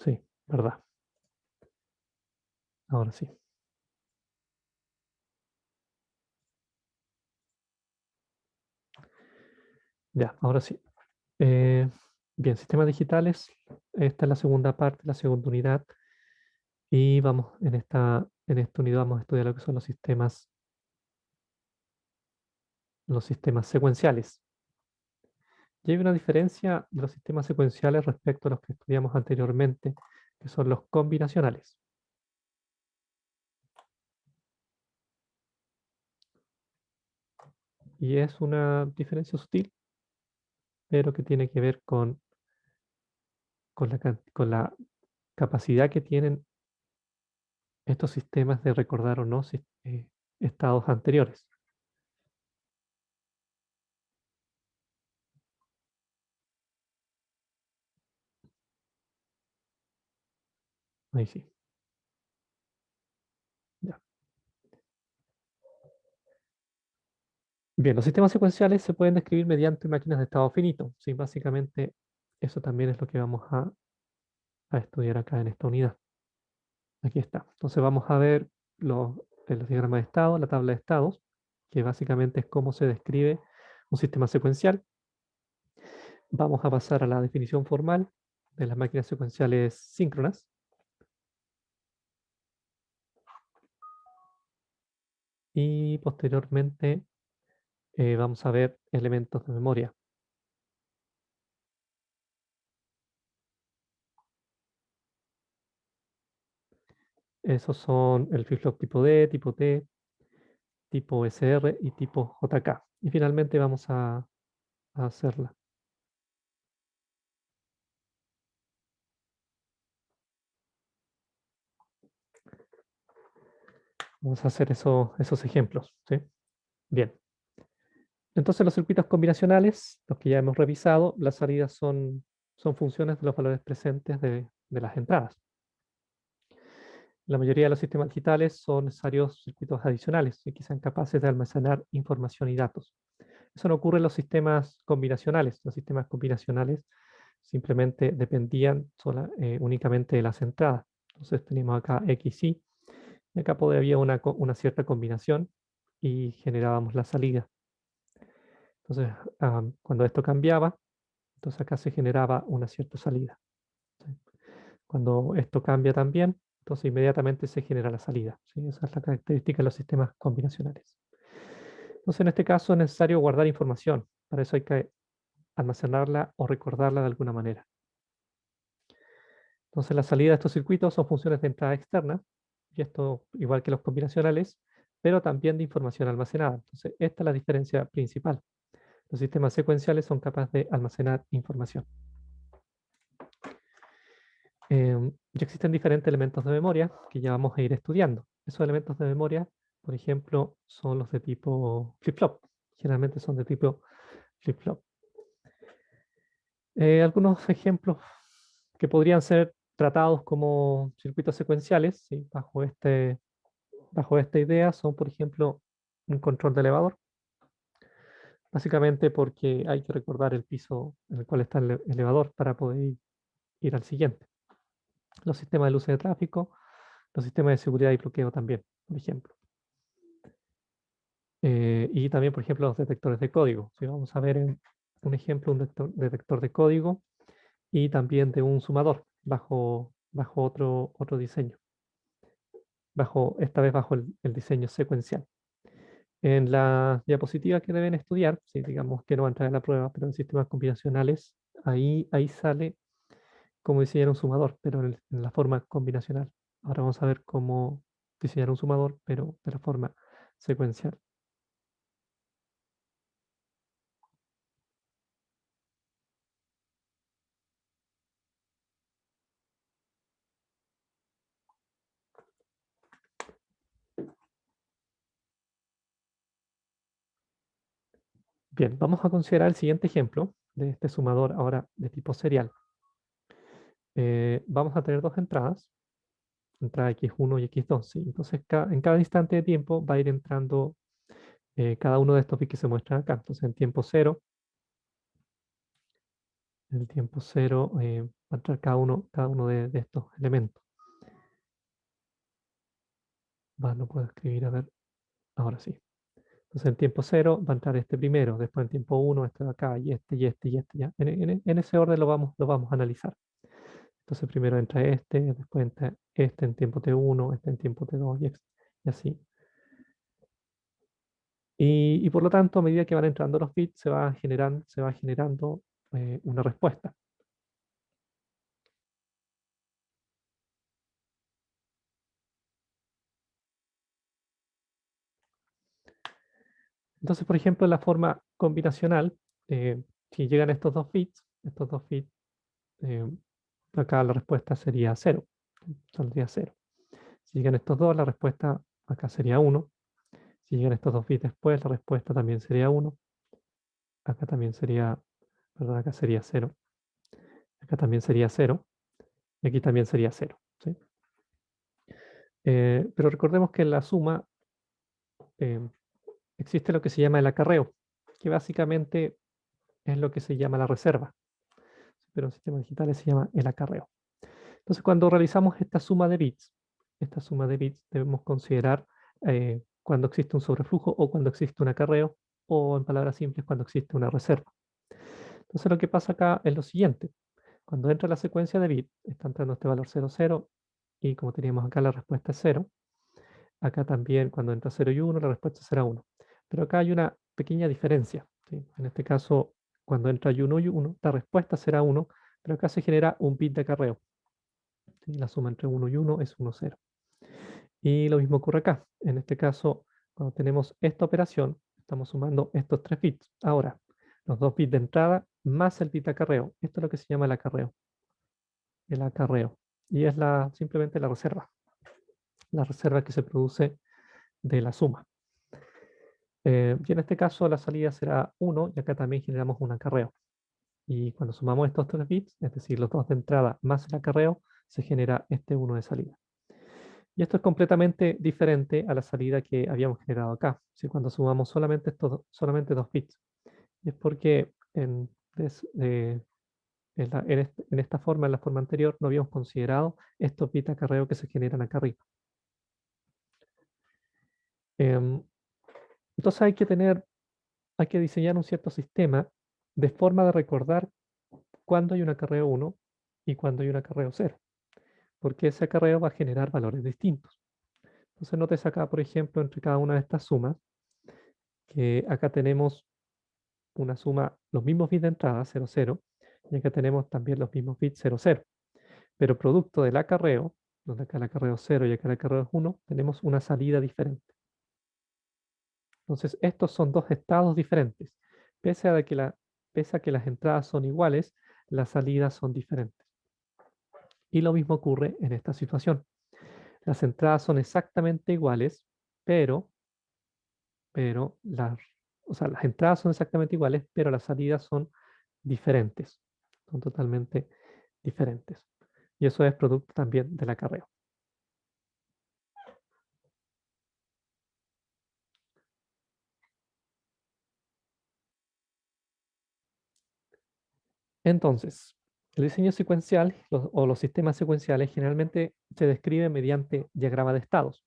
Sí, verdad. Ahora sí. Ya, ahora sí. Eh, bien, sistemas digitales. Esta es la segunda parte, la segunda unidad. Y vamos, en esta unidad vamos a estudiar lo que son los sistemas secuenciales. Y hay una diferencia de los sistemas secuenciales respecto a los que estudiamos anteriormente, que son los combinacionales. Y es una diferencia sutil, pero que tiene que ver con la capacidad que tienen estos sistemas de recordar o no estados anteriores. Ahí sí. Ya. Bien, los sistemas secuenciales se pueden describir mediante máquinas de estado finito. Sí, básicamente eso también es lo que vamos a estudiar acá en esta unidad. Aquí está. Entonces vamos a ver el diagrama de estado, la tabla de estados, que básicamente es cómo se describe un sistema secuencial. Vamos a pasar a la definición formal de las máquinas secuenciales síncronas. Y posteriormente vamos a ver elementos de memoria. Esos son el flip-flop tipo D, tipo T, tipo SR y tipo JK. Y finalmente vamos a hacerla. Vamos a hacer esos ejemplos. ¿Sí? Bien. Entonces los circuitos combinacionales, los que ya hemos revisado, las salidas son funciones de los valores presentes de las entradas. La mayoría de los sistemas digitales son necesarios circuitos adicionales y que sean capaces de almacenar información y datos. Eso no ocurre en los sistemas combinacionales. Los sistemas combinacionales simplemente dependían únicamente de las entradas. Entonces tenemos acá X, Y, y acá había una cierta combinación y generábamos la salida. Entonces, cuando esto cambiaba, entonces acá se generaba una cierta salida. ¿Sí? Cuando esto cambia también, entonces inmediatamente se genera la salida. ¿Sí? Esa es la característica de los sistemas combinacionales. Entonces, en este caso es necesario guardar información. Para eso hay que almacenarla o recordarla de alguna manera. Entonces, la salida de estos circuitos son funciones de entrada externa, y esto igual que los combinacionales, pero también de información almacenada. Entonces, esta es la diferencia principal. Los sistemas secuenciales son capaces de almacenar información. Ya existen diferentes elementos de memoria que ya vamos a ir estudiando. Esos elementos de memoria, por ejemplo, son los de tipo flip-flop. Generalmente son de tipo flip-flop. Algunos ejemplos que podrían ser tratados como circuitos secuenciales, ¿sí? Bajo esta idea son, por ejemplo, un control de elevador, básicamente porque hay que recordar el piso en el cual está el elevador para poder ir al siguiente. Los sistemas de luces de tráfico, los sistemas de seguridad y bloqueo también, por ejemplo. Y también, por ejemplo, los detectores de código. Si vamos a ver un ejemplo, un detector de código y también de un sumador bajo otro diseño, esta vez bajo el diseño secuencial. En la diapositiva que deben estudiar, si digamos que no va a entrar en la prueba, pero en sistemas combinacionales, ahí sale cómo diseñar un sumador, pero en la forma combinacional. Ahora vamos a ver cómo diseñar un sumador, pero de la forma secuencial. Bien, vamos a considerar el siguiente ejemplo de este sumador ahora de tipo serial. Vamos a tener dos entradas, entrada X1 y X2, ¿sí? Entonces, en cada instante de tiempo va a ir entrando cada uno de estos bits que se muestran acá. Entonces, en tiempo 0, En el tiempo 0 va a entrar cada uno de estos elementos. No puedo escribir, a ver, ahora sí. Entonces en tiempo 0 va a entrar este primero, después en tiempo 1 este de acá, y este, y este, y este, ya. En ese orden lo vamos a analizar. Entonces primero entra este, después entra este en tiempo T1, este en tiempo T2, y así. Y por lo tanto, a medida que van entrando los bits, se va generando una respuesta. Entonces, por ejemplo, en la forma combinacional, si llegan estos dos bits, eh, acá la respuesta sería 0, saldría 0. Si llegan estos dos, la respuesta acá sería 1. Si llegan estos dos bits después, la respuesta también sería 1. Acá también sería, perdón, acá sería 0. Acá también sería 0. Y aquí también sería 0. ¿Sí? Pero recordemos que en la suma eh, existe lo que se llama el acarreo, que básicamente es lo que se llama la reserva, pero en sistemas digitales se llama el acarreo. Entonces, cuando realizamos esta suma de bits debemos considerar cuando existe un sobreflujo o cuando existe un acarreo, o en palabras simples, cuando existe una reserva. Entonces, lo que pasa acá es lo siguiente. Cuando entra la secuencia de bits, está entrando este valor 0, 0, y como teníamos acá la respuesta es 0. Acá también cuando entra 0 y 1, la respuesta será 1. Pero acá hay una pequeña diferencia, ¿sí? En este caso, cuando entra y 1, la respuesta será 1, pero acá se genera un bit de acarreo. ¿Sí? La suma entre 1 y 1 es 1, 0. Y lo mismo ocurre acá. En este caso, cuando tenemos esta operación, estamos sumando estos 3 bits. Ahora, los 2 bits de entrada más el bit de acarreo. Esto es lo que se llama el acarreo. El acarreo. Y es simplemente la reserva. La reserva que se produce de la suma. Y en este caso la salida será 1 y acá también generamos un acarreo. Y cuando sumamos estos 3 bits, es decir, los 2 de entrada más el acarreo, se genera este 1 de salida. Y esto es completamente diferente a la salida que habíamos generado acá. Si cuando sumamos solamente 2 bits. Y es porque en esta forma, en la forma anterior, no habíamos considerado estos bits de acarreo que se generan acá arriba. Em, entonces hay que diseñar un cierto sistema de forma de recordar cuándo hay un acarreo 1 y cuándo hay un acarreo 0, porque ese acarreo va a generar valores distintos. Entonces notes acá, por ejemplo, entre cada una de estas sumas, que acá tenemos una suma, los mismos bits de entrada, 0, 0, y acá tenemos también los mismos bits 0, 0. Pero producto del acarreo, donde acá el acarreo es 0 y acá el acarreo es 1, tenemos una salida diferente. Entonces, estos son dos estados diferentes. Pese a que las entradas son iguales, las salidas son diferentes. Y lo mismo ocurre en esta situación. Las entradas son exactamente iguales, pero, las entradas son exactamente iguales, pero las salidas son diferentes. Son totalmente diferentes. Y eso es producto también del acarreo. Entonces, el diseño secuencial o los sistemas secuenciales generalmente se describen mediante diagrama de estados.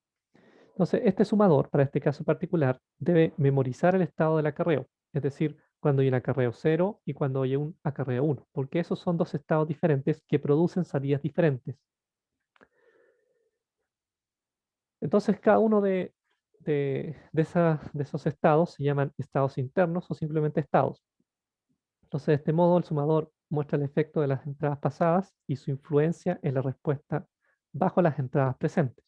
Entonces, este sumador, para este caso particular, debe memorizar el estado del acarreo, es decir, cuando hay un acarreo 0 y cuando hay un acarreo 1, porque esos son dos estados diferentes que producen salidas diferentes. Entonces, cada uno de esos estados se llaman estados internos o simplemente estados. Entonces, de este modo, el sumador muestra el efecto de las entradas pasadas y su influencia en la respuesta bajo las entradas presentes.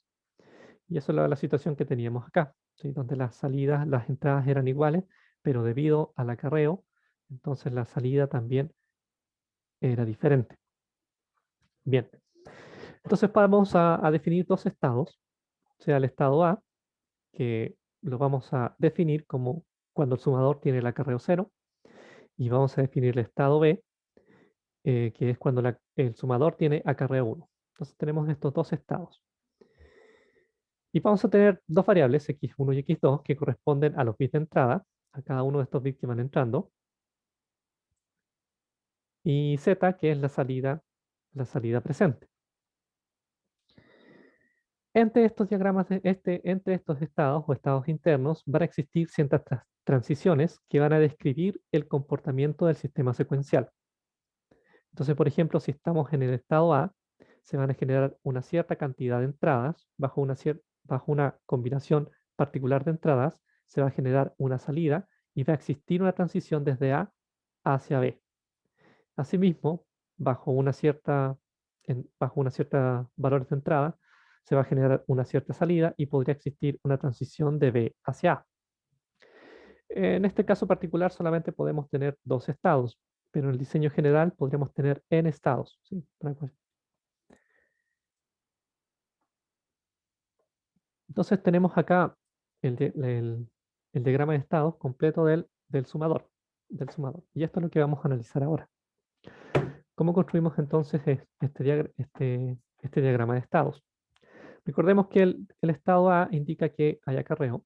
Y eso es la situación que teníamos acá, ¿sí? Donde las entradas eran iguales, pero debido al acarreo, entonces la salida también era diferente. Bien, entonces vamos a definir dos estados, o sea, el estado A, que lo vamos a definir como cuando el sumador tiene el acarreo 0, y vamos a definir el estado B, que es cuando el sumador tiene acarreo 1. Entonces tenemos estos dos estados. Y vamos a tener dos variables, x1 y x2, que corresponden a los bits de entrada, a cada uno de estos bits que van entrando. y Z, que es la salida presente. Entre estos diagramas, entre estos estados o estados internos, van a existir ciertas transiciones que van a describir el comportamiento del sistema secuencial. Entonces, por ejemplo, si estamos en el estado A, se van a generar una cierta cantidad de entradas, bajo una combinación particular de entradas, se va a generar una salida y va a existir una transición desde A hacia B. Asimismo, bajo una cierta valores de entrada, se va a generar una cierta salida y podría existir una transición de B hacia A. En este caso particular solamente podemos tener dos estados, pero en el diseño general podríamos tener n estados. ¿Sí? Entonces tenemos acá el diagrama de estados completo del sumador, Y esto es lo que vamos a analizar ahora. ¿Cómo construimos entonces este diagrama de estados? Recordemos que el estado A indica que hay acarreo.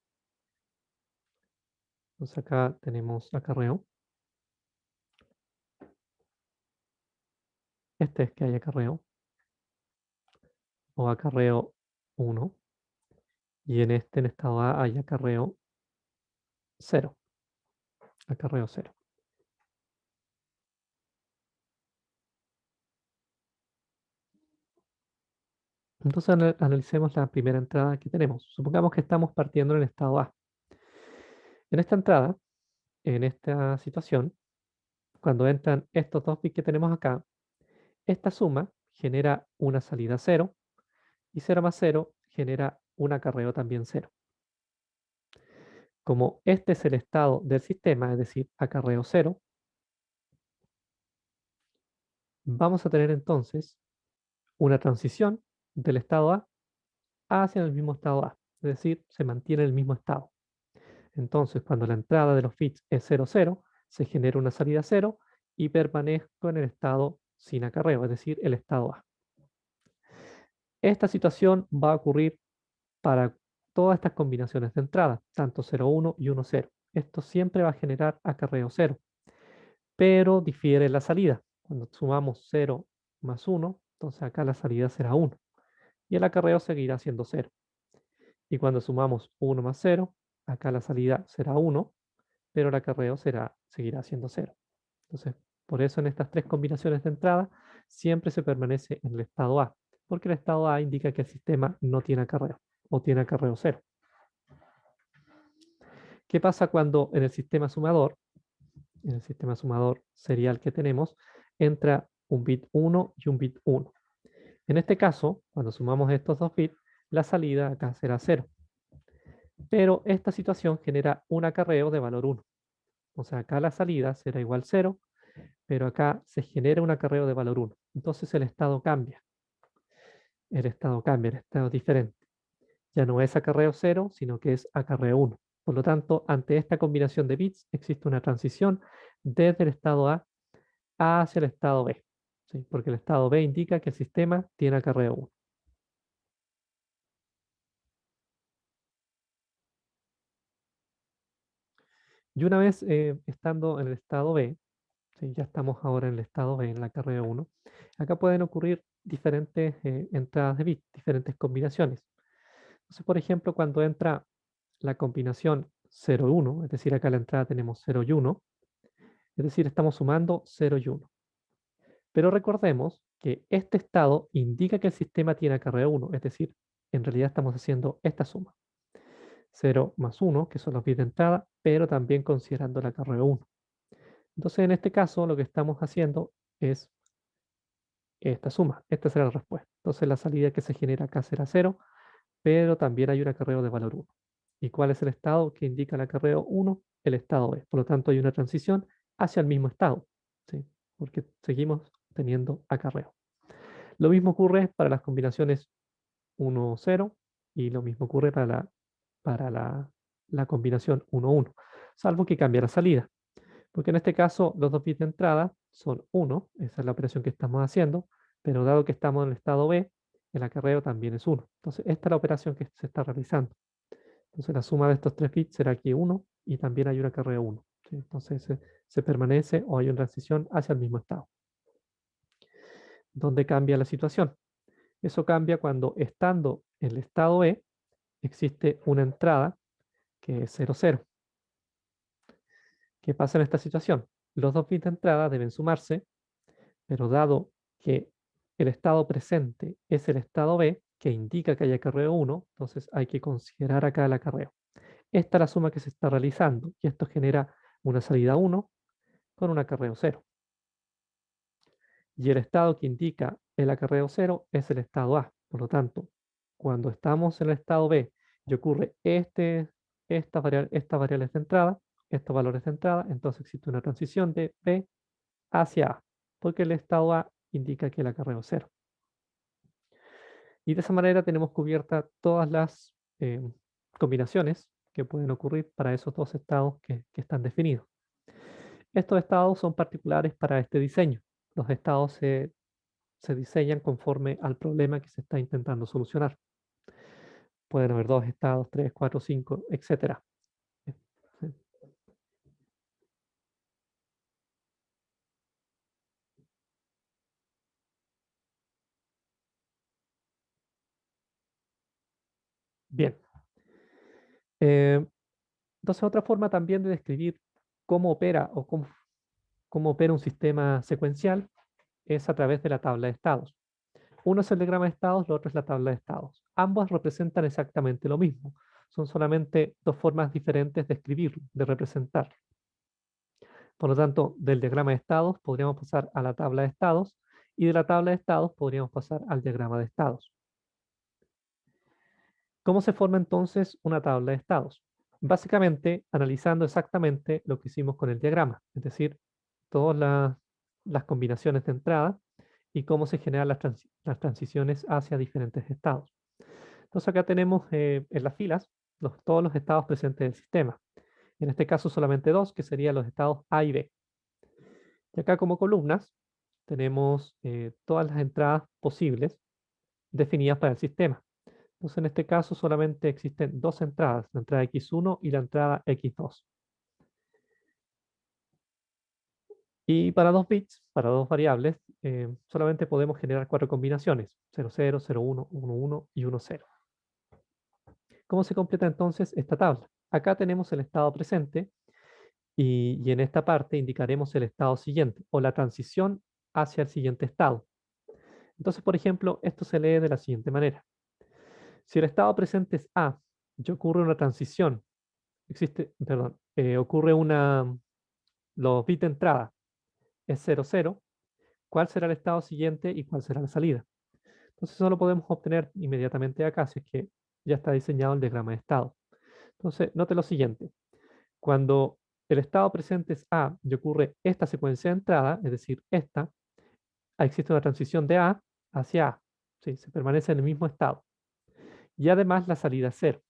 Entonces acá tenemos acarreo. Este es que hay acarreo o acarreo 1. Y en estado A hay acarreo 0. Acarreo 0. Entonces analicemos la primera entrada que tenemos. Supongamos que estamos partiendo en el estado A. En esta entrada, en esta situación, cuando entran estos dos bits que tenemos acá, esta suma genera una salida 0 y 0 más 0 genera un acarreo también 0. Como este es el estado del sistema, es decir, acarreo 0, vamos a tener entonces una transición del estado A hacia el mismo estado A, es decir, se mantiene el mismo estado. Entonces, cuando la entrada de los bits es 0, 0, se genera una salida 0 y permanezco en el estado sin acarreo, es decir, el estado A. Esta situación va a ocurrir para todas estas combinaciones de entrada, tanto 0, 1 y 1, 0. Esto siempre va a generar acarreo 0, pero difiere la salida. Cuando sumamos 0 más 1, entonces acá la salida será 1 y el acarreo seguirá siendo 0. Y cuando sumamos 1 más 0, acá la salida será 1, pero el acarreo seguirá siendo 0. Entonces, por eso en estas tres combinaciones de entrada siempre se permanece en el estado A, porque el estado A indica que el sistema no tiene acarreo o tiene acarreo 0. ¿Qué pasa cuando en el sistema sumador serial que tenemos, entra un bit 1 y un bit 1? En este caso, cuando sumamos estos dos bits, la salida acá será 0. Pero esta situación genera un acarreo de valor 1. O sea, acá la salida será igual 0, pero acá se genera un acarreo de valor 1. Entonces el estado cambia. El estado es diferente. Ya no es acarreo 0, sino que es acarreo 1. Por lo tanto, ante esta combinación de bits existe una transición desde el estado A hacia el estado B. ¿Sí? Porque el estado B indica que el sistema tiene acarreo 1. Y una vez estando en el estado B, ¿sí? Ya estamos ahora en el estado B, en la acarreo 1, acá pueden ocurrir diferentes entradas de bits, diferentes combinaciones. Entonces, por ejemplo, cuando entra la combinación 0 y 1, es decir, acá en la entrada tenemos 0 y 1, es decir, estamos sumando 0 y 1. Pero recordemos que este estado indica que el sistema tiene acarreo 1, es decir, en realidad estamos haciendo esta suma. 0 más 1, que son los bits de entrada, pero también considerando el acarreo 1. Entonces, en este caso, lo que estamos haciendo es esta suma. Esta será la respuesta. Entonces, la salida que se genera acá será 0, pero también hay un acarreo de valor 1. ¿Y cuál es el estado que indica el acarreo 1? El estado B. Por lo tanto, hay una transición hacia el mismo estado, ¿sí? Porque seguimos teniendo acarreo. Lo mismo ocurre para las combinaciones 1, 0 y lo mismo ocurre para la combinación 1, 1, salvo que cambie la salida. Porque en este caso los dos bits de entrada son 1, esa es la operación que estamos haciendo, pero dado que estamos en el estado B, el acarreo también es 1. Entonces esta es la operación que se está realizando. Entonces la suma de estos tres bits será aquí 1 y también hay un acarreo 1. ¿Sí? Entonces se permanece o hay una transición hacia el mismo estado. ¿Dónde cambia la situación? Eso cambia cuando, estando en el estado E, existe una entrada que es 0, 0. ¿Qué pasa en esta situación? Los dos bits de entrada deben sumarse, pero dado que el estado presente es el estado B, que indica que hay acarreo 1, entonces hay que considerar acá el acarreo. Esta es la suma que se está realizando y esto genera una salida 1 con un acarreo 0. Y el estado que indica el acarreo 0 es el estado A. Por lo tanto, cuando estamos en el estado B y ocurre estas variables de entrada, estos valores de entrada, entonces existe una transición de B hacia A, porque el estado A indica que el acarreo es 0. Y de esa manera tenemos cubiertas todas las combinaciones que pueden ocurrir para esos dos estados que están definidos. Estos estados son particulares para este diseño. Los estados se diseñan conforme al problema que se está intentando solucionar. Pueden haber dos estados, tres, cuatro, cinco, etc. Sí. Bien. Eh, entonces, otra forma también de describir cómo opera o cómo opera un sistema secuencial es a través de la tabla de estados. Uno es el diagrama de estados, lo otro es la tabla de estados. Ambos representan exactamente lo mismo. Son solamente dos formas diferentes de escribirlo, de representar. Por lo tanto, del diagrama de estados podríamos pasar a la tabla de estados y de la tabla de estados podríamos pasar al diagrama de estados. ¿Cómo se forma entonces una tabla de estados? Básicamente, analizando exactamente lo que hicimos con el diagrama, es decir, todas las combinaciones de entrada y cómo se generan las transiciones hacia diferentes estados. Entonces acá tenemos en las filas todos los estados presentes del sistema. En este caso solamente dos, que serían los estados A y B. Y acá como columnas tenemos todas las entradas posibles definidas para el sistema. Entonces en este caso solamente existen dos entradas, la entrada X1 y la entrada X2. Y para dos bits, para dos variables, solamente podemos generar cuatro combinaciones, 0, 0, 0, 1, 1, 1 y 1, 0. ¿Cómo se completa entonces esta tabla? Acá tenemos el estado presente y en esta parte indicaremos el estado siguiente o la transición hacia el siguiente estado. Entonces, por ejemplo, esto se lee de la siguiente manera. Si el estado presente es A y ocurre una transición, ocurre los bits de entrada es 0, 0, ¿cuál será el estado siguiente y cuál será la salida? Entonces, eso lo podemos obtener inmediatamente acá, si es que ya está diseñado el diagrama de estado. Entonces, note lo siguiente. Cuando el estado presente es A y ocurre esta secuencia de entrada, es decir, esta, existe una transición de A hacia A. ¿Sí? Se permanece en el mismo estado. Y además la salida es 0.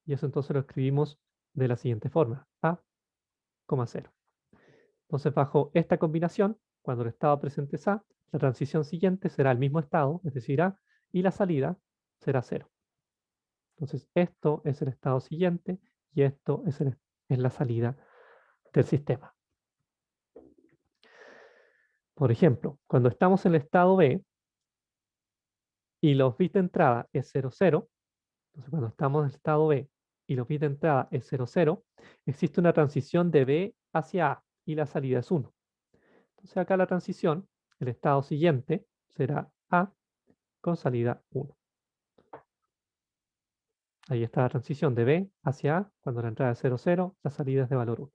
Y eso entonces lo escribimos de la siguiente forma. A, 0. Entonces, bajo esta combinación, cuando el estado presente es A, la transición siguiente será el mismo estado, es decir, A, y la salida será 0. Entonces, esto es el estado siguiente y esto es la salida del sistema. Por ejemplo, cuando estamos en el estado B y los bits de entrada es 0, 0, entonces cuando estamos en el estado B y los bits de entrada es 0, 0, existe una transición de B hacia A y la salida es 1. Entonces acá la transición, el estado siguiente, será A con salida 1. Ahí está la transición de B hacia A, cuando la entrada es 0, 0, la salida es de valor 1.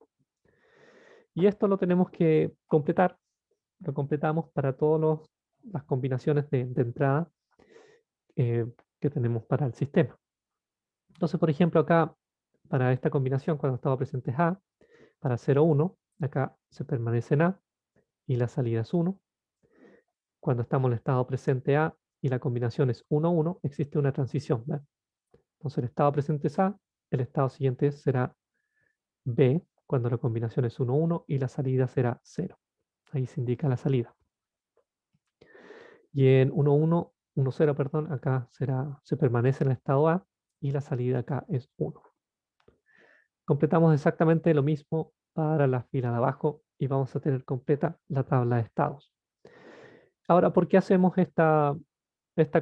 Y esto lo tenemos que completar, lo completamos para todas las combinaciones de entrada que tenemos para el sistema. Entonces, por ejemplo, acá, para esta combinación, cuando estaba presente es A, para 0, 1, acá se permanece en A y la salida es 1. Cuando estamos en el estado presente A y la combinación es 1, 1, existe una transición. ¿Ve? Entonces, el estado presente es A, el estado siguiente será B, cuando la combinación es 1, 1 y la salida será 0. Ahí se indica la salida. Y en 1, 1, 1, 0, perdón, acá se permanece en el estado A y la salida acá es 1. Completamos exactamente lo mismo para la fila de abajo y vamos a tener completa la tabla de estados. Ahora, ¿por qué hacemos esta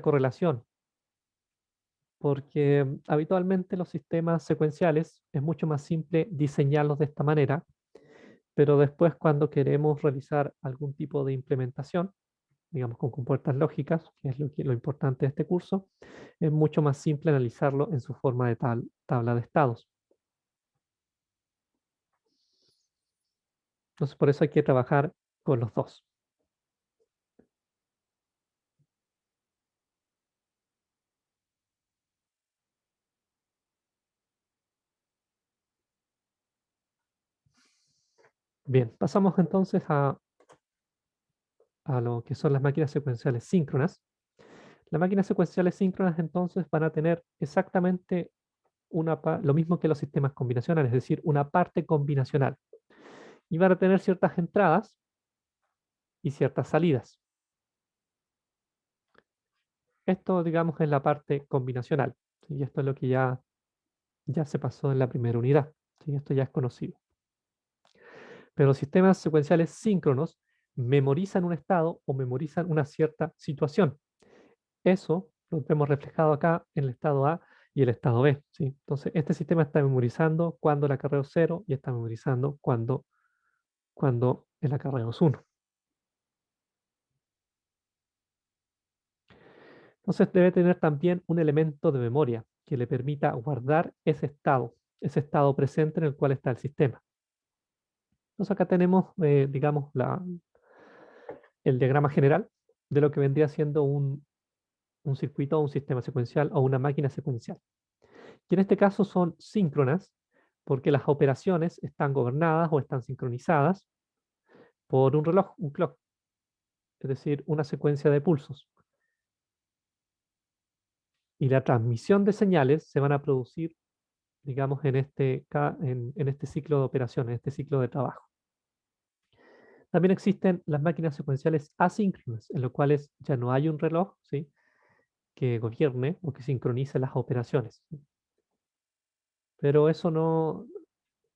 correlación? Porque habitualmente los sistemas secuenciales es mucho más simple diseñarlos de esta manera, pero después cuando queremos realizar algún tipo de implementación, digamos con compuertas lógicas, que es lo importante de este curso, es mucho más simple analizarlo en su forma de tabla de estados. Entonces, por eso hay que trabajar con los dos. Bien, pasamos entonces a lo que son las máquinas secuenciales síncronas. Las máquinas secuenciales síncronas entonces van a tener exactamente lo mismo que los sistemas combinacionales, es decir, una parte combinacional. Y van a tener ciertas entradas y ciertas salidas. Esto, digamos, es la parte combinacional. Y esto es lo que ya se pasó en la primera unidad. ¿Sí? Esto ya es conocido. Pero los sistemas secuenciales síncronos memorizan un estado o memorizan una cierta situación. Eso lo vemos reflejado acá en el estado A y el estado B. ¿Sí? Entonces, este sistema está memorizando cuando el acarreo es 0 y está memorizando cuando el acarreo es 1. Entonces, debe tener también un elemento de memoria que le permita guardar ese estado presente en el cual está el sistema. Entonces, acá tenemos, digamos, el diagrama general de lo que vendría siendo un circuito o un sistema secuencial o una máquina secuencial. Y en este caso son síncronas porque las operaciones están gobernadas o están sincronizadas por un reloj, un clock, es decir, una secuencia de pulsos. Y la transmisión de señales se van a producir, digamos, en este ciclo de operaciones, en este ciclo de trabajo. También existen las máquinas secuenciales asíncronas, en las cuales ya no hay un reloj, ¿sí?, que gobierne o que sincronice las operaciones. Pero eso no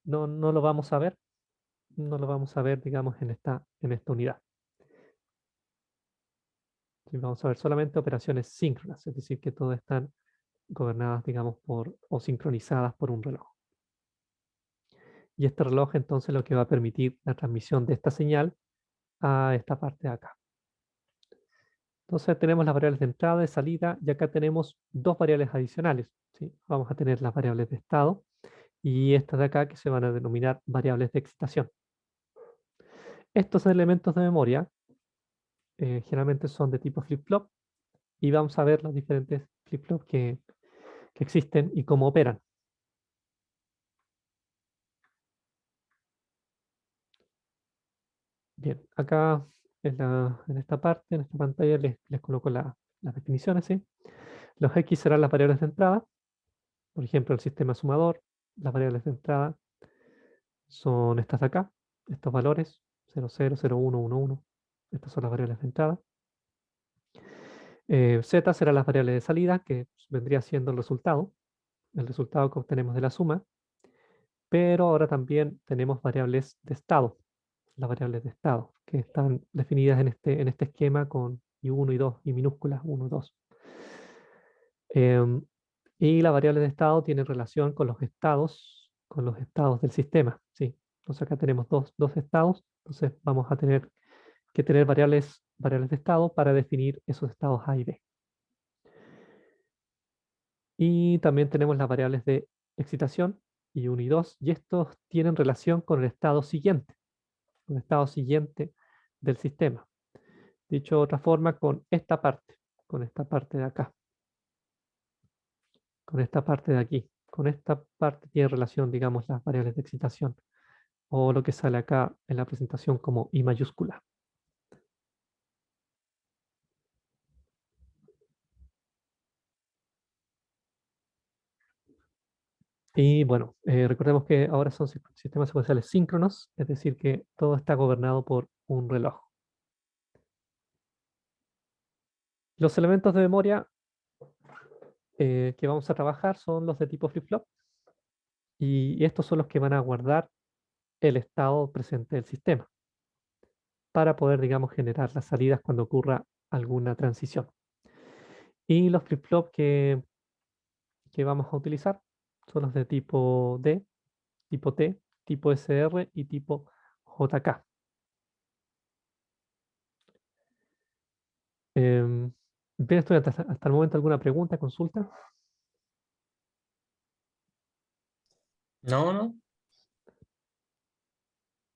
lo vamos a ver, no lo vamos a ver, digamos, en esta unidad. Sí, vamos a ver solamente operaciones síncronas, es decir, que todas están gobernadas, digamos, o sincronizadas por un reloj. Y este reloj entonces lo que va a permitir la transmisión de esta señal a esta parte de acá. Entonces tenemos las variables de entrada, de salida, y acá tenemos dos variables adicionales. ¿Sí? Vamos a tener las variables de estado y estas de acá que se van a denominar variables de excitación. Estos elementos de memoria generalmente son de tipo flip-flop y vamos a ver los diferentes flip-flop que existen y cómo operan. Bien, acá en esta parte, en esta pantalla, les coloco las definiciones. ¿Sí? Los X serán las variables de entrada, por ejemplo, el sistema sumador. Las variables de entrada son estas de acá, estos valores, 0, 0, 0, 1, 1, 1. Estas son las variables de entrada. Z serán las variables de salida, que vendría siendo el resultado que obtenemos de la suma. Pero ahora también tenemos variables de estado, las variables de estado, que están definidas en este esquema con I1 y 2, y minúsculas 1 y 2. Y la variable de estado tiene relación con los estados del sistema. ¿Sí? Entonces acá tenemos dos estados, entonces vamos a tener que tener variables de estado para definir esos estados A y B. Y también tenemos las variables de excitación, I1 y 2, y estos tienen relación con el estado siguiente del sistema. Dicho de otra forma, con esta parte de acá, con esta parte de aquí. Con esta parte tiene relación, digamos, las variables de excitación, o lo que sale acá en la presentación como I mayúscula. Y bueno, recordemos que ahora son sistemas secuenciales síncronos, es decir, que todo está gobernado por un reloj. Los elementos de memoria que vamos a trabajar son los de tipo flip-flop, y estos son los que van a guardar el estado presente del sistema. para poder, digamos, generar las salidas cuando ocurra alguna transición. Y los flip-flop que vamos a utilizar son los de tipo D, tipo T, tipo SR y tipo JK. Bien, estoy hasta el momento alguna pregunta, consulta. No, no,